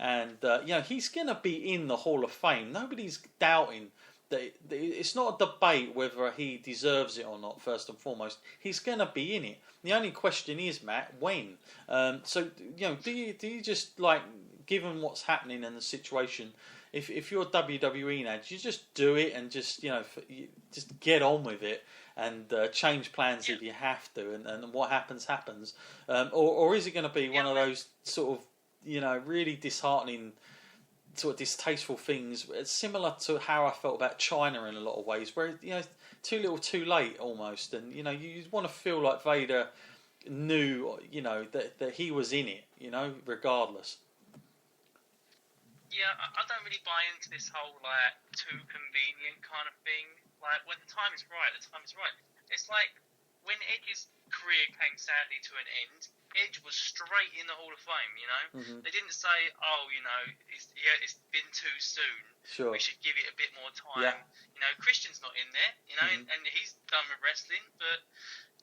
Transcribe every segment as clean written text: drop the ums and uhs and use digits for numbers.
And he's going to be in the Hall of Fame. Nobody's doubting that. It's not a debate whether he deserves it or not. First and foremost, he's going to be in it. The only question is, Matt, when. So do you just like, given what's happening in the situation, if you're WWE now, do you just do it and just just get on with it and change plans if you have to, and what happens, or is it going to be one of those sort of really disheartening, sort of distasteful things, similar to how I felt about China in a lot of ways, where too little, too late almost, and you want to feel like Vader knew that he was in it, regardless. Yeah, I don't really buy into this whole like too convenient kind of thing. Like when the time is right, the time is right. It's like when Edge's career came sadly to an end, Edge was straight in the Hall of Fame, Mm-hmm. They didn't say, it's been too soon. Sure. We should give it a bit more time. Yeah. Christian's not in there, Mm-hmm. and he's done with wrestling, but,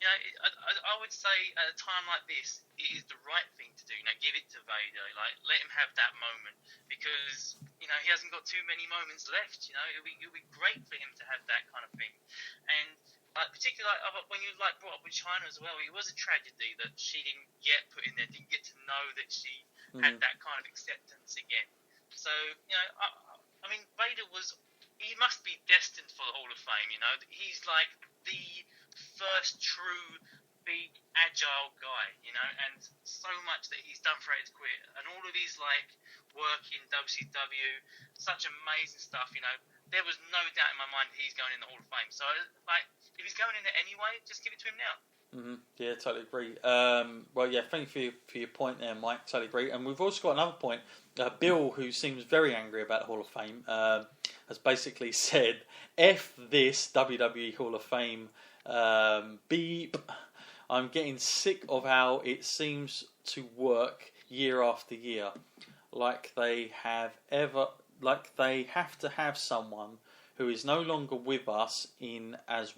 I would say at a time like this, it is the right thing to do. Give it to Vader. Like, let him have that moment, because, he hasn't got too many moments left, It'll be great for him to have that kind of thing. And, particularly when you brought up with China as well, it was a tragedy that she didn't get put in there, didn't get to know that she had that kind of acceptance again. So I mean, Vader he must be destined for the Hall of Fame. He's like the first true big agile guy, and so much that he's done throughout his career, and all of his work in WCW, such amazing stuff. There was no doubt in my mind that he's going in the Hall of Fame. So, if he's going in there anyway, just give it to him now. Mm-hmm. Yeah, totally agree. Thank you for your point there, Mike. Totally agree. And we've also got another point. Bill, who seems very angry about the Hall of Fame, has basically said, F this WWE Hall of Fame, beep. I'm getting sick of how it seems to work year after year. Like they have to have someone who is no longer with us in as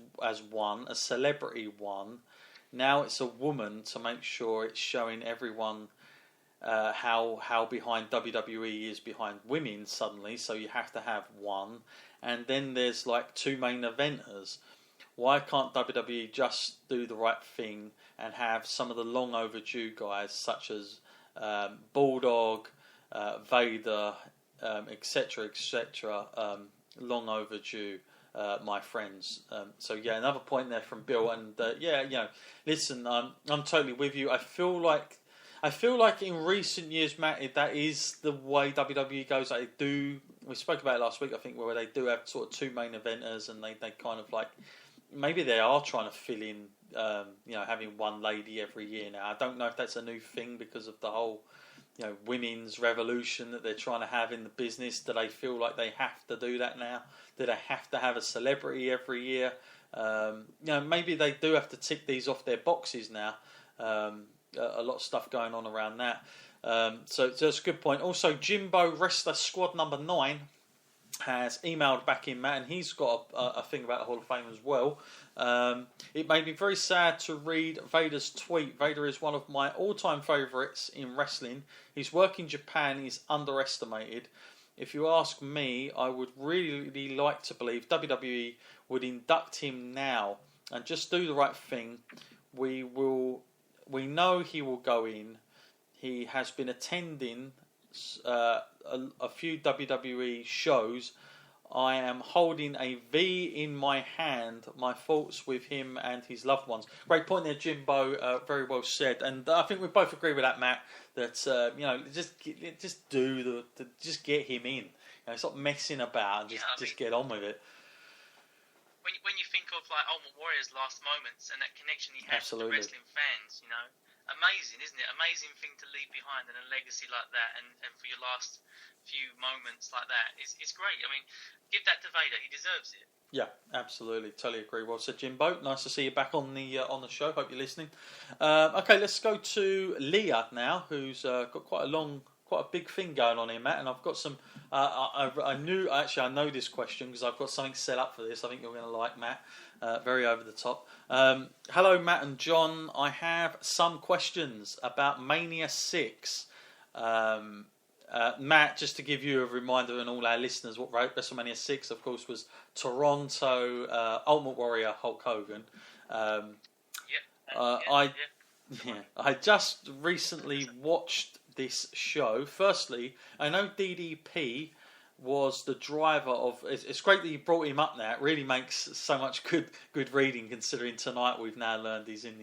one, a celebrity one. Now it's a woman to make sure it's showing everyone how behind WWE is behind women suddenly. So you have to have one, and then there's two main eventers. Why can't WWE just do the right thing and have some of the long overdue guys such as Bulldog, Vader, etc., long overdue, my friends. Another point there from Bill, and listen, I'm totally with you. I feel like in recent years, Matt, that is the way WWE goes. They do. We spoke about it last week, I think, where they do have sort of two main eventers, and they kind of maybe they are trying to fill in, having one lady every year now. I don't know if that's a new thing because of the whole, women's revolution that they're trying to have in the business. Do they feel like they have to do that now? Do they have to have a celebrity every year? Maybe they do have to tick these off their boxes now. A lot of stuff going on around that. So that's a good point. Also, Jimbo Wrestler Squad number 9 has emailed back in, Matt, and he's got a thing about the Hall of Fame as well. It made me very sad to read Vader's tweet. Vader is one of my all-time favourites in wrestling. His work in Japan is underestimated. If you ask me, I would really like to believe WWE would induct him now and just do the right thing. We know he will go in. He has been attending a few WWE shows. I am holding a V in my hand. My thoughts with him and his loved ones. Great point there, Jimbo. Very well said. And I think we both agree with that, Matt. That just get him in. Stop messing about and just get on with it. When you think of Ultimate Warrior's last moments and that connection he had with the wrestling fans, amazing, isn't it? Amazing thing to leave behind and a legacy like that, and for your last few moments like that, it's great. I mean, give that to Vader; he deserves it. Yeah, absolutely, totally agree. Well said, Jimbo. Nice to see you back on the show. Hope you're listening. Okay, let's go to Leah now, who's got quite a big thing going on here, Matt. And I've got some. I know this question because I've got something set up for this. I think you're going to like, Matt. Very over the top. Hello, Matt and John. I have some questions about Mania 6. Matt, just to give you a reminder and all our listeners, what WrestleMania 6, of course, was Toronto, Ultimate Warrior, Hulk Hogan. I just recently watched this show. Firstly, I know DDP was the driver of. It's great that you brought him up now. It really makes so much good reading, considering tonight we've now learned he's in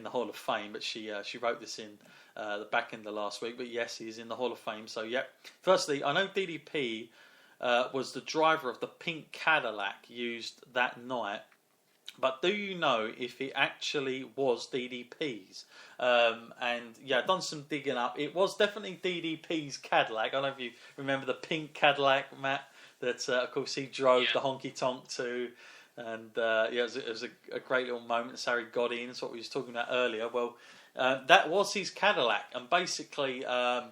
the Hall of Fame. But she wrote this in the back end of last week. But yes, he's in the Hall of Fame. So yeah. Firstly, I know DDP was the driver of the pink Cadillac used that night. But do you know if it actually was DDP's? And yeah, I've done some digging up. It was definitely DDP's Cadillac. I don't know if you remember the pink Cadillac, Matt, that of course he drove the honky tonk to. And it was a great little moment. Sarah got in. That's what we was talking about earlier. Well, that was his Cadillac. And basically,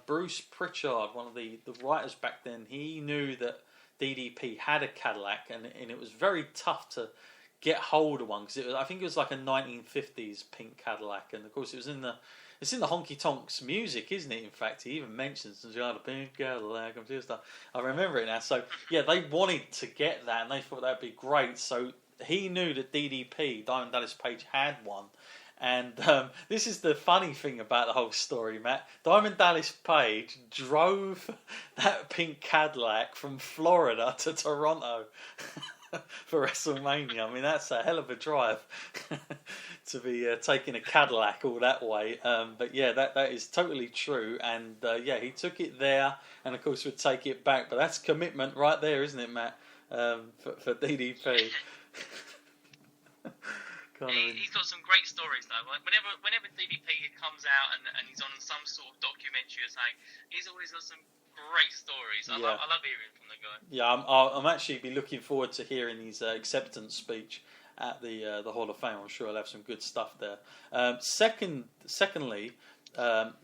Bruce Pritchard, one of the writers back then, he knew that DDP had a Cadillac, and it was very tough to get hold of one, because I think it was like a 1950s pink Cadillac, and of course it's in the honky tonks music, isn't it? In fact, he even mentions the pink Cadillac and stuff. I remember it now. So yeah, they wanted to get that, and they thought that'd be great. So he knew that DDP, Diamond Dallas Page, had one. And this is the funny thing about the whole story, Matt. Diamond Dallas Page drove that pink Cadillac from Florida to Toronto for WrestleMania. I mean, that's a hell of a drive to be taking a Cadillac all that way. But yeah, that is totally true. And yeah, he took it there, and of course would take it back. But that's commitment right there, isn't it, Matt? For DDP. He's got some great stories though. Like whenever DDP comes out and he's on some sort of documentary or something, he's always got some great stories. I love hearing from the guy. Yeah, I'm actually be looking forward to hearing his acceptance speech at the Hall of Fame. I'm sure he'll have some good stuff there. Secondly,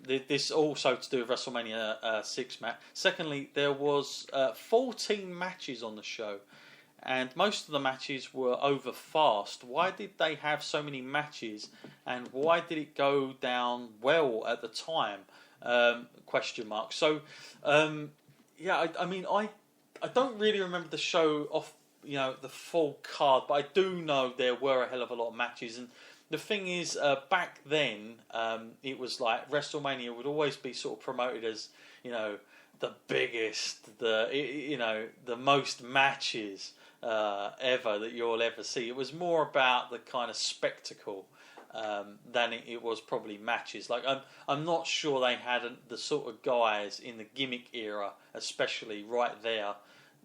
this also to do with WrestleMania 6, Matt. Secondly, there was 14 matches on the show. And most of the matches were over fast. Why did they have so many matches? And why did it go down well at the time? Question mark. So, yeah, I mean, I don't really remember the show off, the full card, but I do know there were a hell of a lot of matches. And the thing is, back then, it was like WrestleMania would always be sort of promoted as, the biggest, the most matches ever that you'll ever see. It was more about the kind of spectacle than it was probably matches. Like I'm not sure they had the sort of guys in the gimmick era, especially right there,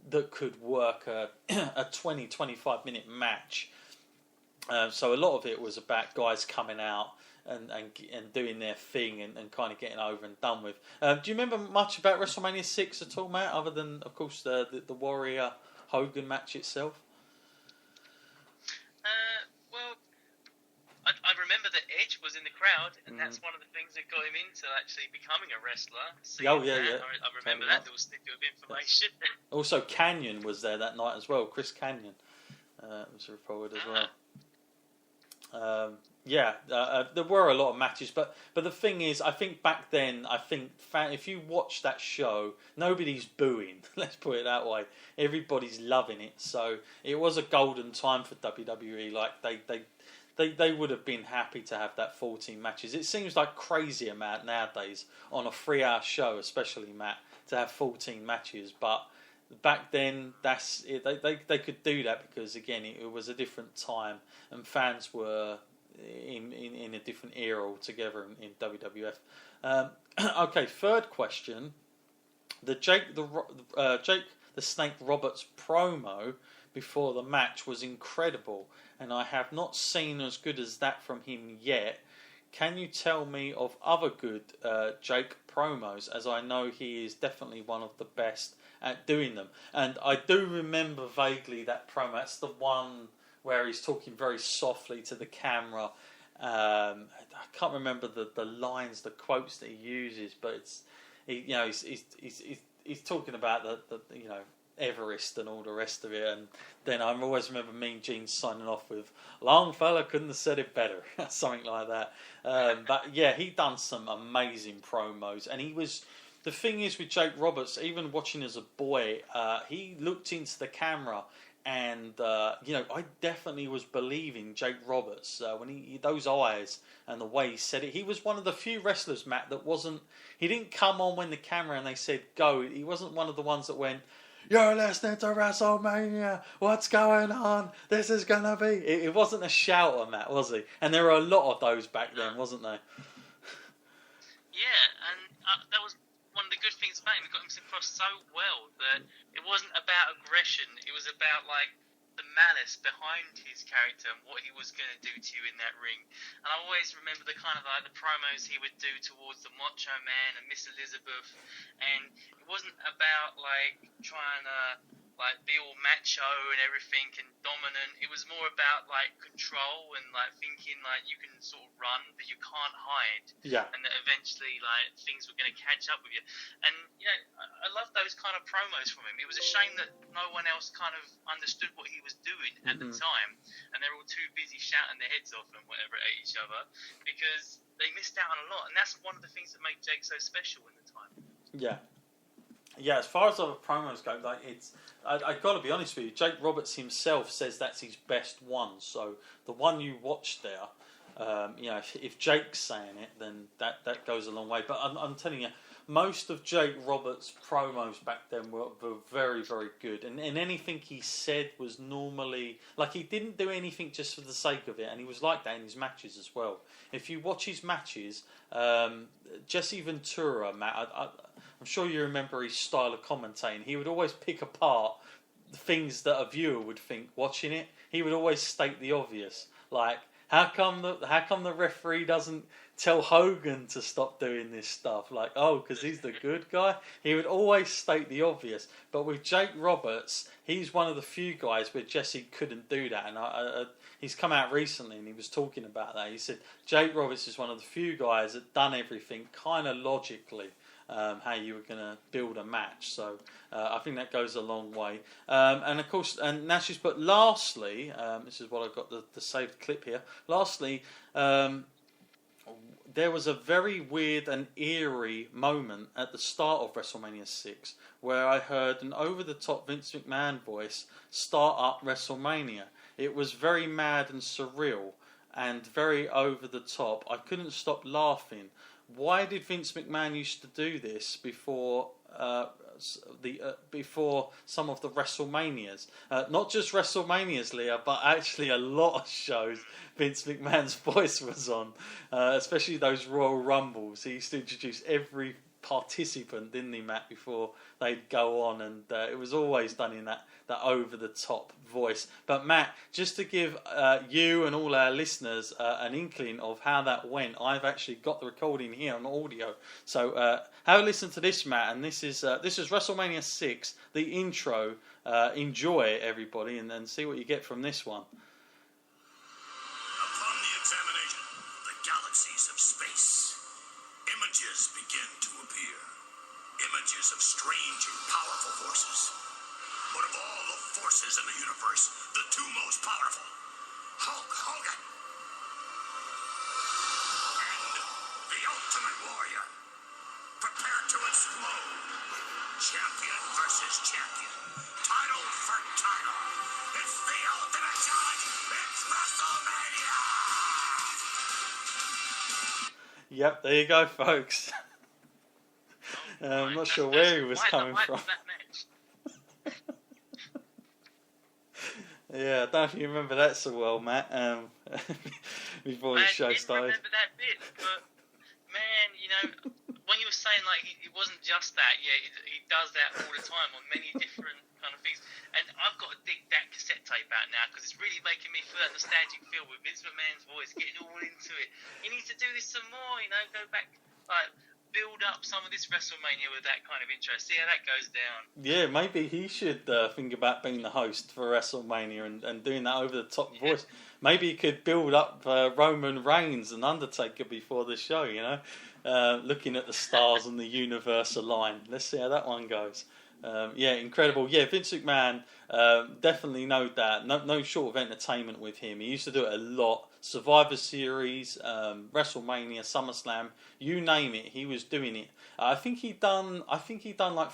that could work a 20-25 minute match. So a lot of it was about guys coming out and doing their thing and kind of getting over and done with. Do you remember much about WrestleMania 6 at all, Matt, other than, of course, the Warrior Hogan match itself? Well, I remember that Edge was in the crowd, and that's one of the things that got him into actually becoming a wrestler. Yeah. I remember that little snippet of information. Also, Canyon was there that night as well. Chris Canyon was reported as well. There were a lot of matches, but the thing is, I think back then, if you watch that show, nobody's booing. Let's put it that way. Everybody's loving it. So it was a golden time for WWE. Like they would have been happy to have that 14 matches. It seems like crazy amount nowadays on a 3-hour show, especially, Matt, to have 14 matches. But back then, that's it. They could do that because again, it was a different time and fans were in a different era altogether in WWF. Okay, third question. The Jake the Snake Roberts promo before the match was incredible, and I have not seen as good as that from him yet. Can you tell me of other good Jake promos, as I know he is definitely one of the best at doing them? And I do remember vaguely that promo. That's the one where he's talking very softly to the camera. I can't remember the lines, the quotes that he uses, but he's talking about the Everest and all the rest of it. And then I always remember Mean Gene signing off with "Long fella couldn't have said it better," something like that. But yeah, he done some amazing promos, and he was the thing is with Jake Roberts, even watching as a boy, he looked into the camera. And I definitely was believing Jake Roberts when he those eyes and the way he said it. He was one of the few wrestlers, Matt, that wasn't. He didn't come on when the camera and they said go. He wasn't one of the ones that went, "You're listening to WrestleMania. What's going on? This is gonna be." It wasn't a shouter, Matt, was he? And there were a lot of those back then, wasn't there? Yeah, and that was one of the good things about him. He got himself across so well that it wasn't about aggression. It was about the malice behind his character and what he was going to do to you in that ring. And I always remember the kind of the promos he would do towards the Macho Man and Miss Elizabeth. And it wasn't about trying to be all macho and everything and dominant. It was more about control and thinking you can sort of run but you can't hide. Yeah. And that eventually things were going to catch up with you. And I love those kind of promos from him. It was a shame that no one else kind of understood what he was doing at the time, and they're all too busy shouting their heads off and whatever at each other because they missed out on a lot. And that's one of the things that made Jake so special in the time. Yeah. Yeah, as far as other promos go, I got to be honest with you. Jake Roberts himself says that's his best one. So the one you watched there, if Jake's saying it, then that goes a long way. But I'm telling you, most of Jake Roberts' promos back then were very, very good. And anything he said was normally... he didn't do anything just for the sake of it. And he was like that in his matches as well. If you watch his matches, Jesse Ventura, Matt... I'm sure you remember his style of commentating. He would always pick apart the things that a viewer would think watching it. He would always state the obvious, how come the referee doesn't tell Hogan to stop doing this stuff? Because he's the good guy. He would always state the obvious. But with Jake Roberts, he's one of the few guys where Jesse couldn't do that. And he's come out recently and he was talking about that. He said Jake Roberts is one of the few guys that done everything kind of logically. How you were going to build a match. So I think that goes a long way. And of course, and Nash's put lastly, this is what I've got the saved clip here. Lastly, there was a very weird and eerie moment at the start of WrestleMania 6 where I heard an over-the-top Vince McMahon voice start up WrestleMania. It was very mad and surreal and very over-the-top. I couldn't stop laughing. Why did Vince McMahon used to do this before before some of the WrestleManias? Not just WrestleManias, Leah, but actually a lot of shows Vince McMahon's voice was on, especially those Royal Rumbles. He used to introduce every participant, didn't he, Matt, before they'd go on, and it was always done in that over-the-top voice. But Matt, just to give you and all our listeners an inkling of how that went, I've actually got the recording here on audio. So have a listen to this, Matt, and this is WrestleMania 6, the intro. Enjoy, everybody, and then see what you get from this one. Upon the examination of the galaxies of space, images begin to appear. Images of strange and powerful forces. But of all the forces in the universe, the two most powerful, Hulk Hogan and the Ultimate Warrior. Prepare to explode. Champion versus champion. Title for title. It's the ultimate challenge. It's WrestleMania! Yep, there you go, folks. I'm not sure where he was coming from. Yeah, I don't know if you remember that so well, Matt, before the show started. I remember that bit, but man, when you were saying it wasn't just that, he does that all the time on many different kind of things. And I've got to dig that cassette tape out now because it's really making me feel that nostalgic feel with Vince McMahon's voice, getting all into it. He needs to do this some more, go back, build up some of this WrestleMania with that kind of intro. See how that goes down. Yeah, maybe he should think about being the host for WrestleMania and doing that over-the-top voice. Maybe he could build up Roman Reigns and Undertaker before the show, looking at the stars and the universe align. Let's see how that one goes. Incredible. Yeah, Vince McMahon, definitely know that. No short of entertainment with him. He used to do it a lot, Survivor Series, WrestleMania, SummerSlam, you name it, he was doing it. I think he done like